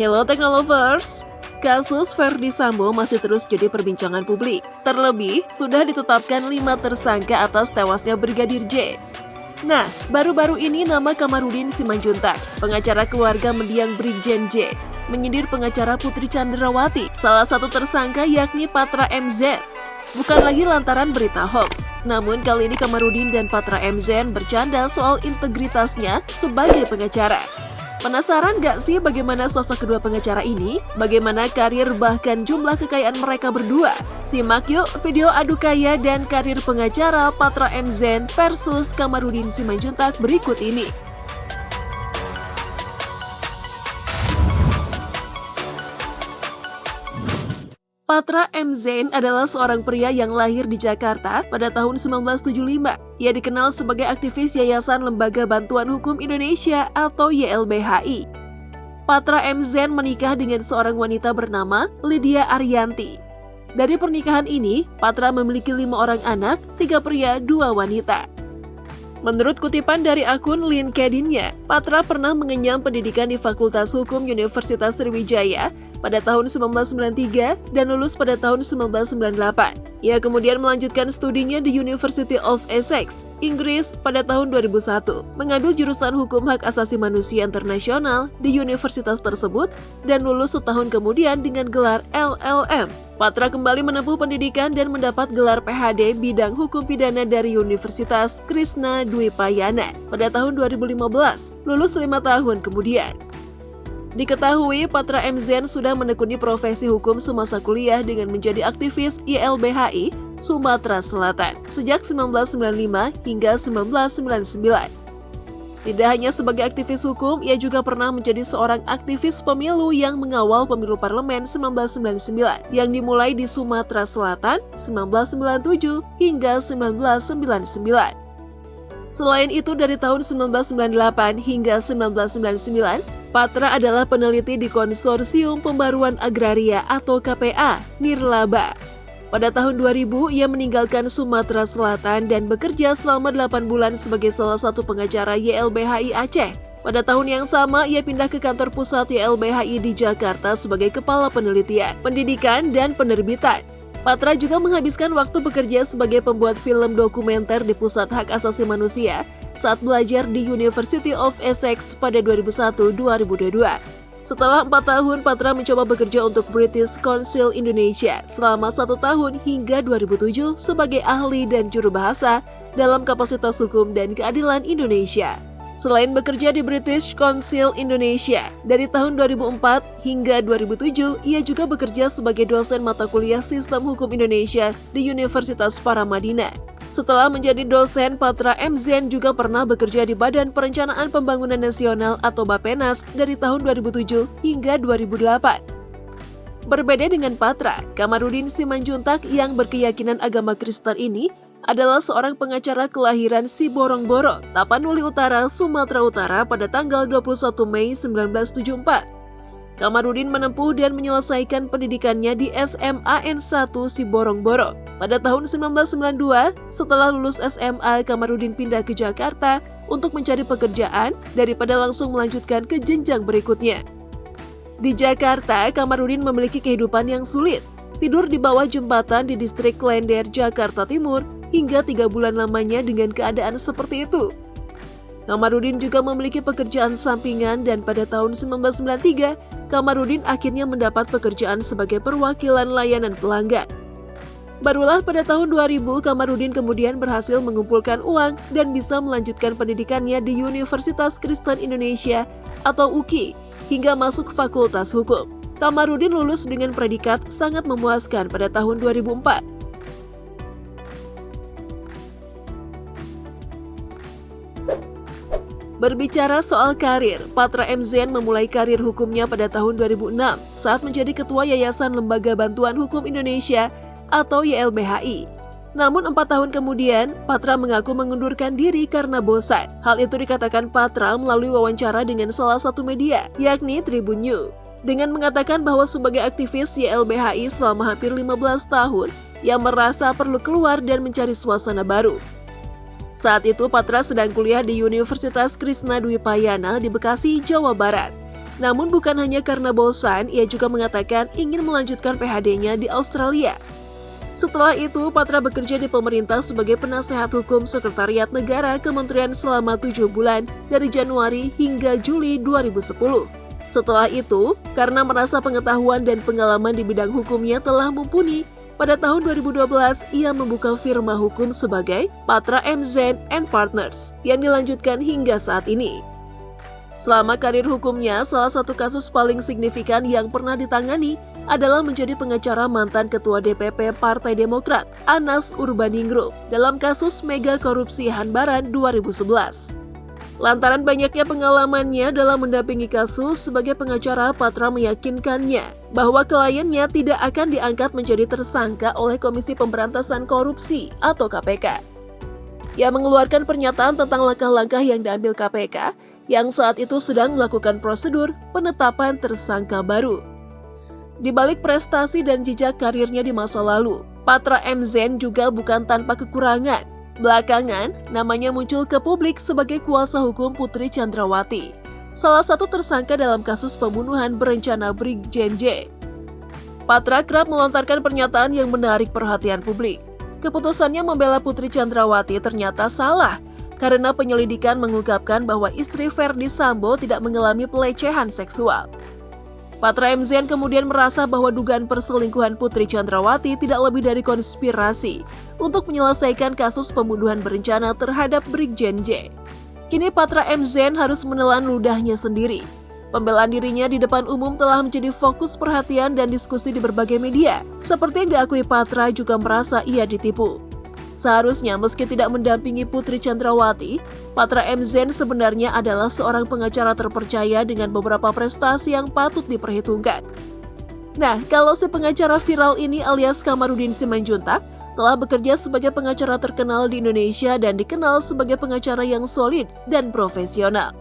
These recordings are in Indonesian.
Hello Teknolovers! Kasus Verdi Sambo masih terus jadi perbincangan publik. Terlebih, sudah ditetapkan 5 tersangka atas tewasnya Brigadir J. Nah, baru-baru ini nama Kamarudin Simanjuntak, pengacara keluarga mendiang Brigjen J, menyindir pengacara Putri Candrawati. Salah satu tersangka yakni Patra MZ. Bukan lagi lantaran berita hoax, namun kali ini Kamarudin dan Patra MZ bercanda soal integritasnya sebagai pengacara. Penasaran gak sih bagaimana sosok kedua pengacara ini? Bagaimana karir bahkan jumlah kekayaan mereka berdua? Simak yuk video adu kaya dan karir pengacara Patra MZ versus Kamarudin Simanjuntak berikut ini. Patra MZ adalah seorang pria yang lahir di Jakarta pada tahun 1975. Ia dikenal sebagai aktivis Yayasan Lembaga Bantuan Hukum Indonesia atau YLBHI. Patra MZ menikah dengan seorang wanita bernama Lydia Ariyanti. Dari pernikahan ini, Patra memiliki 5 orang anak, 3 pria, 2 wanita. Menurut kutipan dari akun LinkedIn-nya, Patra pernah mengenyam pendidikan di Fakultas Hukum Universitas Sriwijaya pada tahun 1993 dan lulus pada tahun 1998. Ia kemudian melanjutkan studinya di University of Essex, Inggris pada tahun 2001, mengambil jurusan Hukum Hak Asasi Manusia Internasional di universitas tersebut dan lulus setahun kemudian dengan gelar LLM. Patra kembali menempuh pendidikan dan mendapat gelar PhD bidang hukum pidana dari Universitas Krishna Dwipayana pada tahun 2015, lulus 5 tahun kemudian. Diketahui Patra MZ sudah menekuni profesi hukum semasa kuliah dengan menjadi aktivis YLBHI Sumatera Selatan sejak 1995 hingga 1999. Tidak hanya sebagai aktivis hukum, ia juga pernah menjadi seorang aktivis pemilu yang mengawal pemilu parlemen 1999 yang dimulai di Sumatera Selatan 1997 hingga 1999. Selain itu, dari tahun 1998 hingga 1999, Patra adalah peneliti di Konsorsium Pembaruan Agraria atau KPA, Nirlaba. Pada tahun 2000, ia meninggalkan Sumatera Selatan dan bekerja selama 8 bulan sebagai salah satu pengacara YLBHI Aceh. Pada tahun yang sama, ia pindah ke kantor pusat YLBHI di Jakarta sebagai Kepala Penelitian, Pendidikan, dan Penerbitan. Patra juga menghabiskan waktu bekerja sebagai pembuat film dokumenter di Pusat Hak Asasi Manusia saat belajar di University of Essex pada 2001-2022. Setelah 4 tahun, Patra mencoba bekerja untuk British Council Indonesia selama 1 tahun hingga 2007 sebagai ahli dan juru bahasa dalam kapasitas hukum dan keadilan Indonesia. Selain bekerja di British Council Indonesia, dari tahun 2004 hingga 2007, ia juga bekerja sebagai dosen mata kuliah Sistem Hukum Indonesia di Universitas Paramadina. Setelah menjadi dosen, Patra MZ juga pernah bekerja di Badan Perencanaan Pembangunan Nasional atau Bappenas dari tahun 2007 hingga 2008. Berbeda dengan Patra, Kamarudin Simanjuntak yang berkeyakinan agama Kristen ini adalah seorang pengacara kelahiran Siborong-Boro, Tapanuli Utara, Sumatera Utara pada tanggal 21 Mei 1974. Kamarudin menempuh dan menyelesaikan pendidikannya di SMA N1 Siborong-Boro. Pada tahun 1992, setelah lulus SMA, Kamarudin pindah ke Jakarta untuk mencari pekerjaan daripada langsung melanjutkan ke jenjang berikutnya. Di Jakarta, Kamarudin memiliki kehidupan yang sulit. Tidur di bawah jembatan di distrik Klender, Jakarta Timur, hingga 3 bulan lamanya dengan keadaan seperti itu. Kamarudin juga memiliki pekerjaan sampingan dan pada tahun 1993, Kamarudin akhirnya mendapat pekerjaan sebagai perwakilan layanan pelanggan. Barulah pada tahun 2000, Kamarudin kemudian berhasil mengumpulkan uang dan bisa melanjutkan pendidikannya di Universitas Kristen Indonesia atau UKI hingga masuk Fakultas Hukum. Kamarudin lulus dengan predikat sangat memuaskan pada tahun 2004. Berbicara soal karir, Patra MZ memulai karir hukumnya pada tahun 2006 saat menjadi Ketua Yayasan Lembaga Bantuan Hukum Indonesia atau YLBHI. Namun 4 tahun kemudian, Patra mengaku mengundurkan diri karena bosan. Hal itu dikatakan Patra melalui wawancara dengan salah satu media, yakni Tribun New. Dengan mengatakan bahwa sebagai aktivis YLBHI selama hampir 15 tahun, ia merasa perlu keluar dan mencari suasana baru. Saat itu Patra sedang kuliah di Universitas Krishna Dwipayana di Bekasi, Jawa Barat. Namun bukan hanya karena bosan, ia juga mengatakan ingin melanjutkan PhD-nya di Australia. Setelah itu, Patra bekerja di pemerintah sebagai penasehat hukum Sekretariat Negara Kementerian selama 7 bulan dari Januari hingga Juli 2010. Setelah itu, karena merasa pengetahuan dan pengalaman di bidang hukumnya telah mumpuni, pada tahun 2012 ia membuka firma hukum sebagai Patra M. Zain & Partners yang dilanjutkan hingga saat ini. Selama karir hukumnya, salah satu kasus paling signifikan yang pernah ditangani adalah menjadi pengacara mantan Ketua DPP Partai Demokrat, Anas Urbaningrum, dalam kasus mega korupsi Hanbaran 2011. Lantaran banyaknya pengalamannya dalam mendampingi kasus, sebagai pengacara Patra meyakinkannya bahwa kliennya tidak akan diangkat menjadi tersangka oleh Komisi Pemberantasan Korupsi atau KPK. Ia mengeluarkan pernyataan tentang langkah-langkah yang diambil KPK yang saat itu sedang melakukan prosedur penetapan tersangka baru. Di balik prestasi dan jejak karirnya di masa lalu, Patra M. Zain juga bukan tanpa kekurangan. Belakangan, namanya muncul ke publik sebagai kuasa hukum Putri Chandrawati, salah satu tersangka dalam kasus pembunuhan berencana Brigjen J. Patra kerap melontarkan pernyataan yang menarik perhatian publik. Keputusannya membela Putri Chandrawati ternyata salah, karena penyelidikan mengungkapkan bahwa istri Verdi Sambo tidak mengalami pelecehan seksual. Patra M. Zain kemudian merasa bahwa dugaan perselingkuhan Putri Chandrawati tidak lebih dari konspirasi untuk menyelesaikan kasus pembunuhan berencana terhadap Brigjen J. Kini Patra M. Zain harus menelan ludahnya sendiri. Pembelaan dirinya di depan umum telah menjadi fokus perhatian dan diskusi di berbagai media. Seperti yang diakui Patra juga merasa ia ditipu. Seharusnya meski tidak mendampingi Putri Chandrawati, Patra M. Zain sebenarnya adalah seorang pengacara terpercaya dengan beberapa prestasi yang patut diperhitungkan. Nah, kalau si pengacara viral ini alias Kamarudin Simanjuntak telah bekerja sebagai pengacara terkenal di Indonesia dan dikenal sebagai pengacara yang solid dan profesional.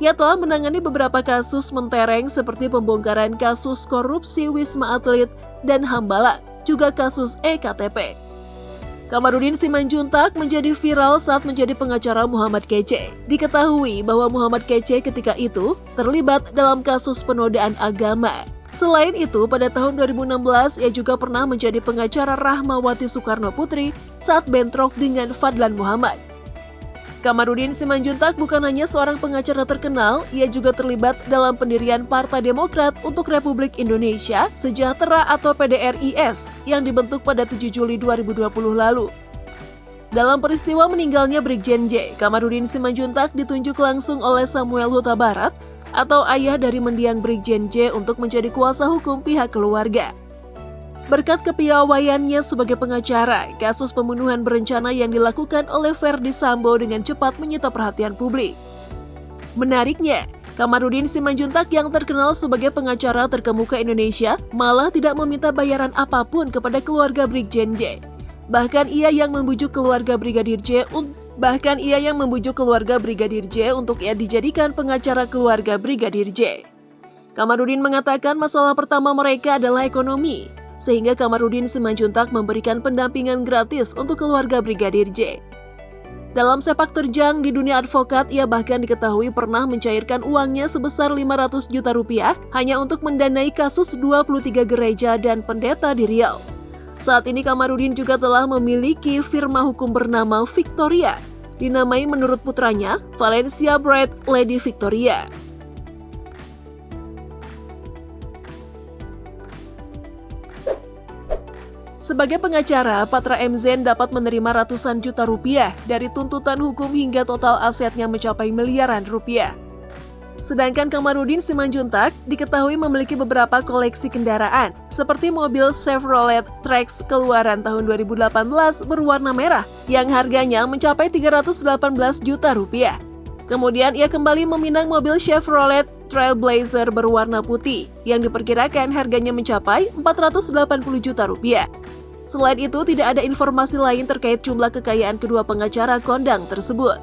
Ia telah menangani beberapa kasus mentereng seperti pembongkaran kasus korupsi Wisma Atlet dan Hambalang, juga kasus EKTP. Kamarudin Simanjuntak menjadi viral saat menjadi pengacara Muhammad Kece. Diketahui bahwa Muhammad Kece ketika itu terlibat dalam kasus penodaan agama. Selain itu, pada tahun 2016 ia juga pernah menjadi pengacara Rahmawati Soekarno Putri saat bentrok dengan Fadlan Muhammad. Kamarudin Simanjuntak bukan hanya seorang pengacara terkenal, ia juga terlibat dalam pendirian Partai Demokrat untuk Republik Indonesia Sejahtera atau PDRIS yang dibentuk pada 7 Juli 2020 lalu. Dalam peristiwa meninggalnya Brigjen J, Kamarudin Simanjuntak ditunjuk langsung oleh Samuel Huta Barat atau ayah dari mendiang Brigjen J untuk menjadi kuasa hukum pihak keluarga. Berkat kepiawaiannya sebagai pengacara, kasus pembunuhan berencana yang dilakukan oleh Verdi Sambo dengan cepat menyita perhatian publik. Menariknya, Kamarudin Simanjuntak yang terkenal sebagai pengacara terkemuka Indonesia malah tidak meminta bayaran apapun kepada keluarga Brigjen J. Bahkan ia yang membujuk keluarga Brigadir J untuk ia dijadikan pengacara keluarga Brigadir J. Kamarudin mengatakan masalah pertama mereka adalah ekonomi, sehingga Kamarudin Simanjuntak memberikan pendampingan gratis untuk keluarga Brigadir J. Dalam sepak terjang di dunia advokat, ia bahkan diketahui pernah mencairkan uangnya sebesar 500 juta rupiah hanya untuk mendanai kasus 23 gereja dan pendeta di Riau. Saat ini Kamarudin juga telah memiliki firma hukum bernama Victoria, dinamai menurut putranya Valencia Bright Lady Victoria. Sebagai pengacara, Patra M. Zain dapat menerima ratusan juta rupiah dari tuntutan hukum hingga total asetnya mencapai miliaran rupiah. Sedangkan Kamarudin Simanjuntak diketahui memiliki beberapa koleksi kendaraan, seperti mobil Chevrolet Trax keluaran tahun 2018 berwarna merah yang harganya mencapai 318 juta rupiah. Kemudian ia kembali meminang mobil Chevrolet Trailblazer berwarna putih yang diperkirakan harganya mencapai 480 juta rupiah. Selain itu, tidak ada informasi lain terkait jumlah kekayaan kedua pengacara kondang tersebut.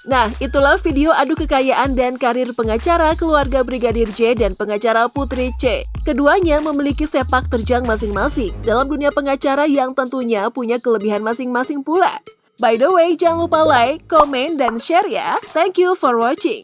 Nah, itulah video adu kekayaan dan karir pengacara keluarga Brigadir J dan pengacara Putri C. Keduanya memiliki sepak terjang masing-masing dalam dunia pengacara yang tentunya punya kelebihan masing-masing pula. By the way, jangan lupa like, komen, dan share ya. Thank you for watching.